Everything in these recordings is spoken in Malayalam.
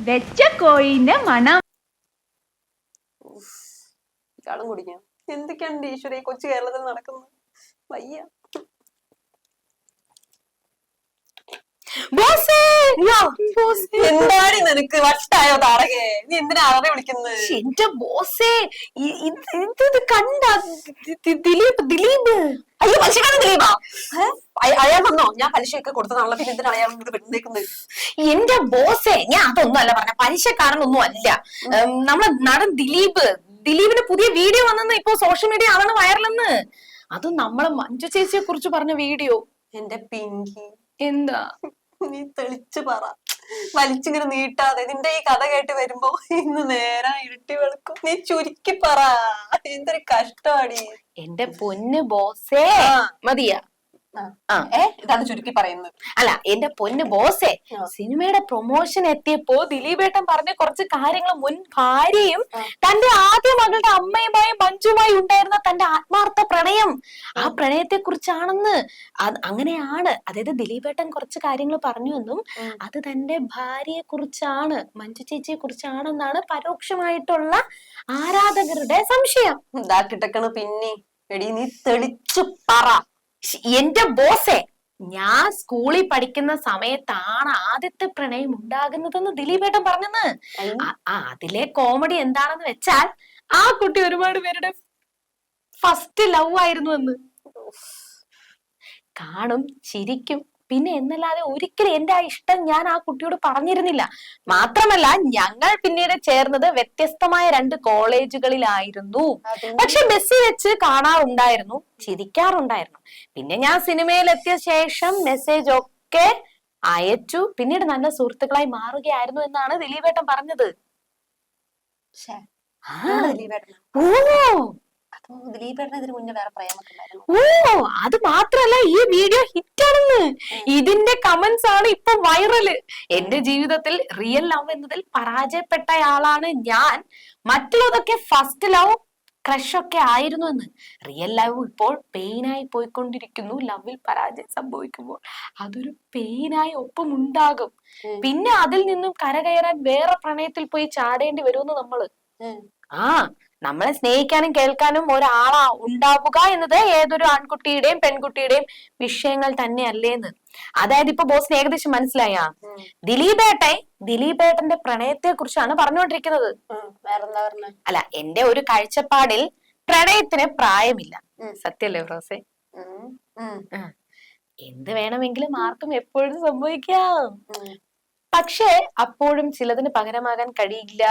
വെച്ച കോഴിന്റെ മണം. ഇയാളും കുടിക്കാം. എന്തൊക്കെയാണ് ഈശ്വര ഈ കൊച്ചു കേരളത്തിൽ നടക്കുന്നത്? വയ്യ. എന്താണ് നിനക്ക് വട്ടായോ താറകെ? നീ എന്തിനാ അവരെ വിളിക്കുന്നത്? എന്റെ ബോസേ ഇത് കണ്ട ദിലീപ്. അയ്യോ പലിശക്കാരൻ ദിലീപാ? അയാൾ വന്നോ? ഞാൻ പലിശയൊക്കെ കൊടുത്തതാണല്ലോ, പിന്നെ എന്തിനാണ് അയാൾ വെറുതേക്കുന്നത്? എന്റെ ബോസേ, ഞാൻ അതൊന്നും അല്ല പറഞ്ഞ, പലിശക്കാരനൊന്നും അല്ല. നമ്മളെ നടൻ ദിലീപിന്റെ പുതിയ വീഡിയോ വന്നെന്ന് ഇപ്പൊ സോഷ്യൽ മീഡിയ ആണ് വൈറലെന്ന്. അത് നമ്മളെ മഞ്ജു ചേച്ചിയെ കുറിച്ച് പറഞ്ഞ വീഡിയോ. എന്റെ പിങ്കി, എന്താ നീ തെളിച്ചു പറ, വലിച്ചിങ്ങനെ നീട്ടാതെ. നിന്റെ ഈ കഥ കേട്ട് വരുമ്പോ ഇന്ന് നേരം ഇരുട്ടി വെളുക്കും. നീ ചുരുക്കി പറ, എന്തൊരു കഷ്ടമാടി. എന്റെ പൊന്ന് ബോസേ, മതിയാ? ഇതാണ് ചുരുക്കി പറയുന്നത്. അല്ല എന്റെ പൊന്ന് ബോസേ, സിനിമയുടെ പ്രൊമോഷൻ എത്തിയപ്പോ ദിലീപേട്ടൻ പറഞ്ഞ കുറച്ച് കാര്യങ്ങൾ, മുൻ ഭാര്യയും തന്റെ ആദ്യ മകളുടെ അമ്മയുമായും മഞ്ജുമായി ഉണ്ടായിരുന്ന തന്റെ ആത്മാർത്ഥ പ്രണയം, ആ പ്രണയത്തെ കുറിച്ചാണെന്ന്. അങ്ങനെയാണ്, അതായത് ദിലീപേട്ടൻ കുറച്ച് കാര്യങ്ങൾ പറഞ്ഞു എന്നും അത് തന്റെ ഭാര്യയെ കുറിച്ചാണ്, മഞ്ജു ചേച്ചിയെ കുറിച്ചാണെന്നാണ് പരോക്ഷമായിട്ടുള്ള ആരാധകരുടെ സംശയം. ഇതാ കിടക്കണ പിന്നെ. എടി നീ തെളിച്ചു പറ. എന്റെ ബോസേ, ഞാൻ സ്കൂളിൽ പഠിക്കുന്ന സമയത്താണ് ആദ്യത്തെ പ്രണയം ഉണ്ടാകുന്നതെന്ന് ദിലീപേട്ടൻ പറഞ്ഞെന്ന്. അതിലെ കോമഡി എന്താണെന്ന് വെച്ചാൽ, ആ കുട്ടി ഒരുപാട് പേരുടെ ഫസ്റ്റ് ലവ് ആയിരുന്നു എന്ന്. കാണും, ചിരിക്കും, പിന്നെ എന്നല്ലാതെ ഒരിക്കലും എന്റെ ആ ഇഷ്ടം ഞാൻ ആ കുട്ടിയോട് പറഞ്ഞിരുന്നില്ല. മാത്രമല്ല, ഞങ്ങൾ പിന്നീട് ചേർന്നത് വ്യത്യസ്തമായ 2 കോളേജുകളിലായിരുന്നു. പക്ഷെ ബസ്സിൽ വെച്ച് കാണാറുണ്ടായിരുന്നു, ചിരിക്കാറുണ്ടായിരുന്നു. പിന്നെ ഞാൻ സിനിമയിൽ എത്തിയ ശേഷം മെസ്സേജ് ഒക്കെ അയച്ചു, പിന്നീട് നല്ല സുഹൃത്തുക്കളായി മാറുകയായിരുന്നു എന്നാണ് ദിലീപേട്ടൻ പറഞ്ഞത്. ദിലീപേട്ടന് മുന്നേ വേറെ പ്രേമൊക്കെ ഉണ്ടായിരുന്നു? ഓ, അത് മാത്രല്ല, ഈ വീഡിയോ ഹിറ്റാണെന്ന്. ഇതിന്റെ കമന്റ്സ് ആണ് ഇപ്പൊ വൈറല്. എന്റെ ജീവിതത്തിൽ റിയൽ ലവ് എന്നതിൽ പരാജയപ്പെട്ടയാളാണ് ഞാൻ. മറ്റുള്ളതൊക്കെ ഫസ്റ്റ് ലവ്, ക്രഷ് ഒക്കെ ആയിരുന്നു എന്ന്. റിയൽ ലവ് ഇപ്പോൾ പെയിനായി പോയിക്കൊണ്ടിരിക്കുന്നു. ലവിൽ പരാജയം സംഭവിക്കുമ്പോൾ അതൊരു പെയിനായി ഒപ്പം ഉണ്ടാകും. പിന്നെ അതിൽ നിന്നും കരകയറാൻ വേറെ പ്രണയത്തിൽ പോയി ചാടേണ്ടി വരുമെന്ന് നമ്മള്. നമ്മളെ സ്നേഹിക്കാനും കേൾക്കാനും ഒരാളാ ഉണ്ടാവുക എന്നത് ഏതൊരു ആൺകുട്ടിയുടെയും പെൺകുട്ടിയുടെയും വിഷയങ്ങൾ തന്നെ അല്ലേന്ന്. അതായത് ഇപ്പൊ ബോസിന് ഏകദേശം മനസ്സിലായ, ദിലീപേട്ടന്റെ പ്രണയത്തെ കുറിച്ചാണ് പറഞ്ഞുകൊണ്ടിരിക്കുന്നത്. അല്ല, എന്റെ ഒരു കാഴ്ചപ്പാടിൽ പ്രണയത്തിന് പ്രായമില്ല. സത്യല്ലേ ഫ്രോസെ? എന്ത് വേണമെങ്കിലും ആർക്കും എപ്പോഴും സംഭവിക്കാം. പക്ഷേ അപ്പോഴും ചിലതിന് പകരമാകാൻ കഴിയില്ല.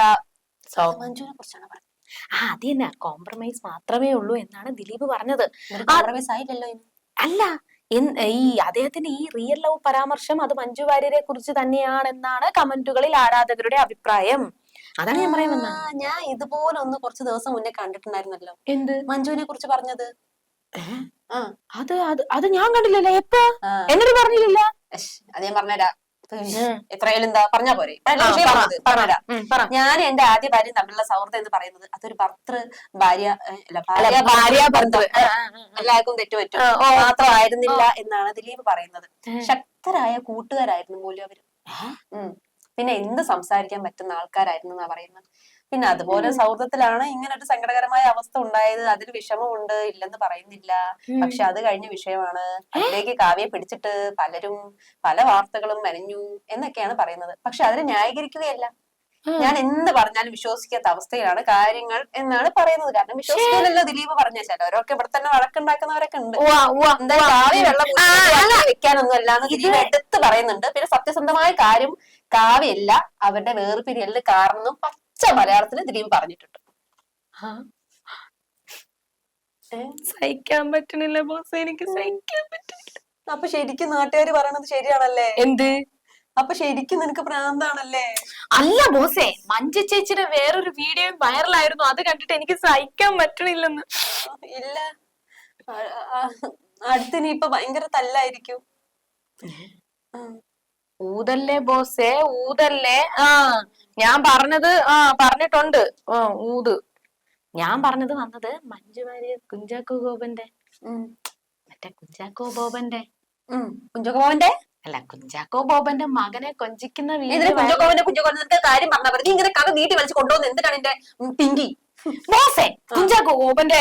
മഞ്ജുവിനെ കുറിച്ചാണ് പറഞ്ഞത്. അത് തന്നെ, കോംപ്രമൈസ് മാത്രമേ ഉള്ളൂ എന്നാണ് ദിലീപ് പറഞ്ഞത്. അല്ല, ഈ അദ്ദേഹത്തിന്റെ ഈ റിയൽ ലവ് പരാമർശം അത് മഞ്ജു വാര്യരെ കുറിച്ച് തന്നെയാണെന്നാണ് കമന്റുകളിൽ ആരാധകരുടെ അഭിപ്രായം. അതാണ് ഞാൻ പറയുന്നത്. ഞാൻ ഇതുപോലെ ഒന്ന് കുറച്ച് ദിവസം മുന്നേ കണ്ടിട്ടുണ്ടായിരുന്നല്ലോ. എന്ത്? മഞ്ജുവിനെ കുറിച്ച് പറഞ്ഞത്. അത് ഞാൻ കണ്ടില്ലല്ലോ. എപ്പോ? എന്നോട് പറഞ്ഞില്ല. അത് ഞാൻ പറഞ്ഞുതരാ. എത്രയായാലും എന്താ പറഞ്ഞാ പോരെ? ഞാൻ എന്റെ ആദ്യ ഭാര്യയും തമ്മിലുള്ള സൗഹൃദം എന്ന് പറയുന്നത് അതൊരു ഭർത്തൃ ഭാര്യ എല്ലാവർക്കും തെറ്റുപറ്റും മാത്രമായിരുന്നില്ല എന്നാണ് ദിലീപ് പറയുന്നത്. ശക്തരായ കൂട്ടുകാരായിരുന്നു പോലും അവര്. പിന്നെ എന്ത് സംസാരിക്കാൻ പറ്റുന്ന ആൾക്കാരായിരുന്നു എന്നാ പറയുന്നത്. പിന്നെ അതുപോലെ സൗഹൃദത്തിലാണ് ഇങ്ങനെ ഒരു സങ്കടകരമായ അവസ്ഥ ഉണ്ടായത്. അതിൽ വിഷമമുണ്ട്, ഇല്ലെന്ന് പറയുന്നില്ല. പക്ഷെ അത് കഴിഞ്ഞ വിഷയമാണ്. അതിലേക്ക് കാവ്യയെ പിടിച്ചിട്ട് പലരും പല വാർത്തകളും മെനഞ്ഞു എന്നൊക്കെയാണ് പറയുന്നത്. പക്ഷെ അതിനെ ന്യായീകരിക്കുകയല്ല. ഞാൻ എന്ത് പറഞ്ഞാലും വിശ്വസിക്കാത്ത അവസ്ഥയിലാണ് കാര്യങ്ങൾ എന്നാണ് പറയുന്നത്. കാരണം വിശ്വസിക്കാനല്ലോ ദിലീപ് പറഞ്ഞ. ചിലവരൊക്കെ ഇവിടെ തന്നെ വഴക്കുണ്ടാക്കുന്നവരൊക്കെ ഉണ്ട്. കാവ്യ വെള്ളം വെക്കാനൊന്നും അല്ലാന്ന് ദിലീപ് എടുത്ത് പറയുന്നുണ്ട്. പിന്നെ സത്യസന്ധമായ കാര്യം കാവ്യല്ല അവരുടെ വേർപിരിയലിന് കാരണം പച്ച മലയാളത്തിന് ദിലീപ് പറഞ്ഞിട്ടുണ്ട്. സഹിക്കാൻ പറ്റണില്ല ബോസ്, എനിക്ക് സഹിക്കാൻ പറ്റില്ല. അപ്പൊ ശരിക്കും നാട്ടുകാര് പറയണത് ശരിയാണല്ലേ? എന്ത്? അപ്പൊ ശരിക്കും നിനക്ക് ഭ്രാന്താണല്ലേ? അല്ല ബോസേ, മഞ്ജു ചേച്ചിയുടെ വേറൊരു വീഡിയോ വൈറലായിരുന്നു. അത് കണ്ടിട്ട് എനിക്ക് സഹിക്കാൻ പറ്റണില്ലെന്ന്. ഇല്ല, അടുത്തിനി ഇപ്പൊ ഭയങ്കര തല്ലായിരിക്കും. ഊതല്ലേ ബോസേ, ഊതല്ലേ. ഞാൻ പറഞ്ഞത് പറഞ്ഞിട്ടുണ്ട്. ഊത്. ഞാൻ പറഞ്ഞത് വന്നത് മഞ്ജു വാര്യർ കുഞ്ചാക്കോ ബോബന്റെ, മറ്റേ കുഞ്ചാക്കോ ബോബന്റെ അല്ല കുഞ്ചാക്കോ ബോബന്റെ മകനെ കൊഞ്ചിക്കുന്ന ഇതിന് വീഡിയോ കുഞ്ചോക്കോന്റെ കാര്യം പറഞ്ഞാൽ നീ ഇങ്ങനെ കഥ നീട്ടി വലിച്ച് കൊണ്ടുപോകുന്ന എന്തിനാണ് എന്റെ പിങ്കി ബോസേ കുഞ്ചാക്കോ ബോബന്റെ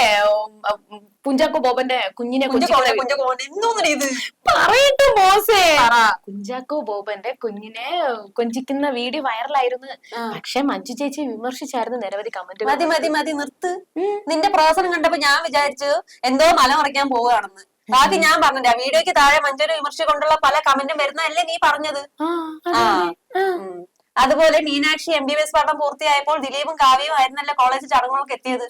കുഞ്ഞിനെ എന്തോന്നു ഇത് പറയട്ടെ ബോസേ. കുഞ്ചാക്കോ ബോബന്റെ കുഞ്ഞിനെ കൊഞ്ചിക്കുന്ന വീഡിയോ വൈറലായിരുന്നു. പക്ഷെ മഞ്ജു ചേച്ചി വിമർശിച്ചായിരുന്നു നിരവധി കമന്റ്. മതി മതി മതി നിർത്ത്. നിന്റെ പ്രവർത്തനം കണ്ടപ്പോ ഞാൻ വിചാരിച്ചു എന്തോ മല മറിക്കാൻ പോവുകയാണെന്ന്. ബാക്കി ഞാൻ പറഞ്ഞില്ല. വീഡിയോക്ക് താഴെ മഞ്ജുവിനെ വിമർശിക്കൊണ്ടുള്ള പല കമന്റും വരുന്നതല്ലേ നീ പറഞ്ഞത്. അതുപോലെ മീനാക്ഷി MBBS പഠനം പൂർത്തിയായപ്പോൾ ദിലീപും കാവ്യയും ആയിരുന്നല്ലോ കോളേജ് ചടങ്ങുകൾക്ക് എത്തിയത്.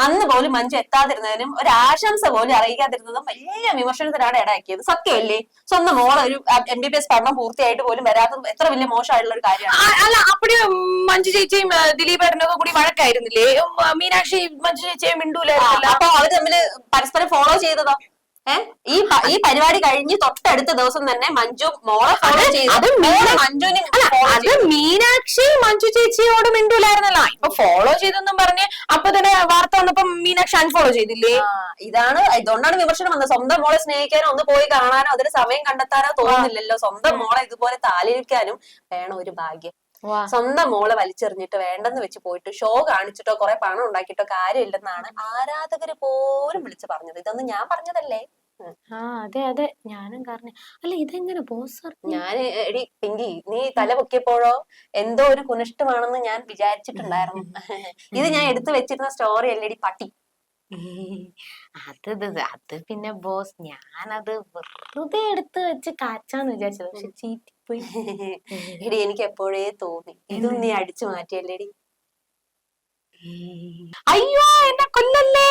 അന്ന് പോലും മഞ്ജു എത്താതിരുന്നതിനും ഒരു ആശംസ പോലും അറിയിക്കാതിരുന്നതും വലിയ വിമർശനത്തിനാണ് ഇടയാക്കിയത്. സത്യമല്ലേ? സ്വന്തം മോളെ ഒരു MBBS പഠനം പൂർത്തിയായിട്ട് പോലും വരാത്തത് എത്ര വലിയ മോശമായിട്ടുള്ള ഒരു കാര്യമാണ്. അല്ല അപ്പടി മഞ്ജു ചേച്ചിയും ദിലീപേട്ടനൊക്കെ കൂടി വഴക്കായിരുന്നില്ലേ? മീനാക്ഷി മഞ്ജു ചേച്ചിയെ മിണ്ടൂലായിരുന്നല്ലോ. അപ്പൊ അവര് തമ്മില് പരസ്പരം ഫോളോ ചെയ്തതോ? ഈ പരിപാടി കഴിഞ്ഞ് തൊട്ടടുത്ത ദിവസം തന്നെ മഞ്ജു മോളെ ഫോളോ ചെയ്തു. മഞ്ജുവിനെ മീനാക്ഷി മഞ്ജു ചേച്ചിയോട് മിണ്ടൂലായിരുന്നല്ലോ. ഇപ്പൊ ഫോളോ ചെയ്തെന്നും പറഞ്ഞ് അപ്പൊ തന്നെ വാർത്ത വന്നപ്പോ മീനാക്ഷി അൺഫോളോ ചെയ്തില്ലേ? ഇതുകൊണ്ടാണ് വിമർശനം വന്നത്. സ്വന്തം മോളെ സ്നേഹിക്കാനോ ഒന്ന് പോയി കാണാനോ അതിന് സമയം കണ്ടെത്താനോ തോന്നുന്നില്ലല്ലോ. സ്വന്തം മോളെ ഇതുപോലെ താലിരിക്കാനും വേണം ഒരു ഭാഗ്യം. സ്വന്തം മോളെ വലിച്ചെറിഞ്ഞിട്ട് വേണ്ടെന്ന് വെച്ച് പോയിട്ട് ഷോ കാണിച്ചിട്ടോ കുറെ പണം ഉണ്ടാക്കിയിട്ടോ കാര്യമില്ലെന്നാണ് ആരാധകര് പോലും വിളിച്ചു പറഞ്ഞത്. ഇതൊന്നും ഞാൻ പറഞ്ഞതല്ലേ. അതെ അതെ ഞാനും കാരണം. അല്ല ഇതെങ്ങനെ ബോസ്? ഞാൻ എടി പിങ്കി നീ തല പൊക്കിയപ്പോഴോ എന്തോ ഒരു കുനിഷ്ടമാണെന്ന് ഞാൻ വിചാരിച്ചിട്ടുണ്ടായിരുന്നു. ഇത് ഞാൻ എടുത്തു വെച്ചിരുന്ന സ്റ്റോറി അല്ലേടി പട്ടി. അത് പിന്നെ ബോസ് ഞാനത് വെറുതെ എടുത്ത് വെച്ച് കാച്ചാന്ന് വിചാരിച്ചത്. പക്ഷെ ചീറ്റിപ്പോയി. എടി എനിക്ക് എപ്പോഴേ തോന്നി ഇതും നീ അടിച്ചു മാറ്റിയല്ലേടി. അയ്യോ എന്നെ കൊല്ലല്ലേ.